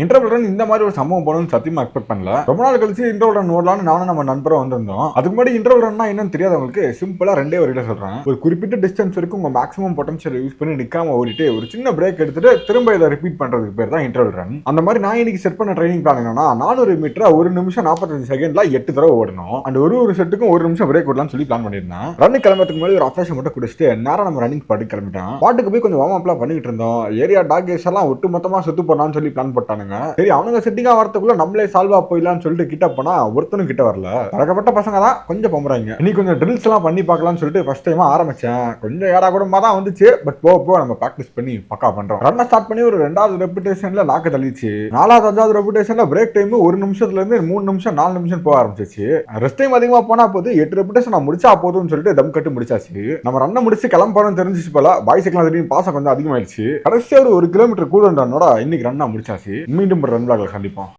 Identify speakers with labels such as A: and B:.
A: Interval run இந்த மாதிரி ஒரு சம்பவம் போகணும்னு சத்தியமா எக்ஸ்பெக்ட் பண்ணல. ரொம்ப நாள் கழிச்சு இன்டர்வல் ரன் ஓடலாம்னு நானும் நம்ம நண்பரும் வந்திருந்தோம். அதுக்கு முன்னாடி இன்டர்வல் ரன்னா என்னன்னு தெரியாதவங்களுக்கு சிம்பிளா ரெண்டே ஒரு சொல்றேன். ஒரு குறிப்பிட்ட டிஸ்டன்ஸ் வரைக்கும் உங்க மேக்ஸிமம் பொட்டன்ஷியல் யூஸ் பண்ணி நிக்காம ஓடிட்டு ஒரு சின்ன பிரேக் எடுத்துட்டு திரும்ப இதை ரிப்பீட் பண்றதுக்கு பேர் தான் இன்டர்வல் ரன். அந்த மாதிரி நான் இன்னைக்கு செட் பண்ண ட்ரைனிங் பிளான் என்னன்னா 400 மீட்டர் 1 நிமிஷம் 45 செகண்ட்ல 8 தடவை ஓடணும். அண்ட் ஒரு செட்டுக்கும் 1 நிமிஷம் பிரேக் விடலாம்னு சொல்லி பிளான் பண்ணிருந்தேன். ரன் கிளம்புறதுக்கு முன்னாடி ஒரு அஃப்ரெஷ் மட்டும் குடிச்சிட்டு நேரம் நம்ம ரன்னிங் பாட்டு கிளம்பிட்டோம். பாட்டுக்கு போய் கொஞ்சம் வார்ம் அப்லாம் பண்ணிட்டு இருந்தோம். ஏரியா டாகேஸ் எல்லாம் ஒட்டு மொத்தமா சுத்து போடலாம்னு சொல்லி பிளான் போட்டானுங்க. சரி அவனுங்க செட்டிங்கா வரதுக்குள்ள நம்மளே சால்வா போயிடலாம்னு சொல்லிட்டு கிட்ட போனா ஒருத்தனும் கிட்ட வரல. பழக்கப்பட்ட பசங்க தான் கொஞ்சம் பம்புறாங்க. இன்னைக்கு கொஞ்சம் ட்ரில்ஸ் எல்லாம் பண்ணி பார்க்கலாம்னு சொல்லிட்டு ஃபர்ஸ்ட் டைம் ஆரம்பிச்சேன். கொஞ்சம் ஏடா கூடமா தான் வந்துச்சு. பட் போக நம்ம பிராக்டிஸ் பண்ணி பக்கா பண்றோம். ரன்னை ஸ்டார்ட் பண்ணி ஒரு 2வது ரெப்புடேஷன்ல நாக்கு தள்ளிச்சு. 4வது 5வது ரெப்புடேஷன்ல பிரேக் டைம் 1 நிமிஷத்துல இருந்து 3 நிமிஷம் 4 நிமிஷம் போக ஆரம்பிச்சிச்சு. ரெஸ்ட் டைம் அதிகமா போனா போது 8 ரெப்புடேஷன் நான் முடிச்சா போதும்னு சொல்லிட்டு தம் கட்டு முடிச்சாச்சு. நம்ம ரன்னை முடிச்சு கிளம்பணும் தெரிஞ்சிச்சு போல பாய்ஸுக்கெல்லாம் திடீர்னு பாசம் கொஞ்சம் அதிகமாயிடுச்சு. கடைசியா ஒரு 1 கிலோமீட்டர் கூட ரன்னோட இன்னைக்கு ரன்னா முடிச்சாச்சு. மீண்டும் ரன் பிளாக்ல சந்திப்போம்.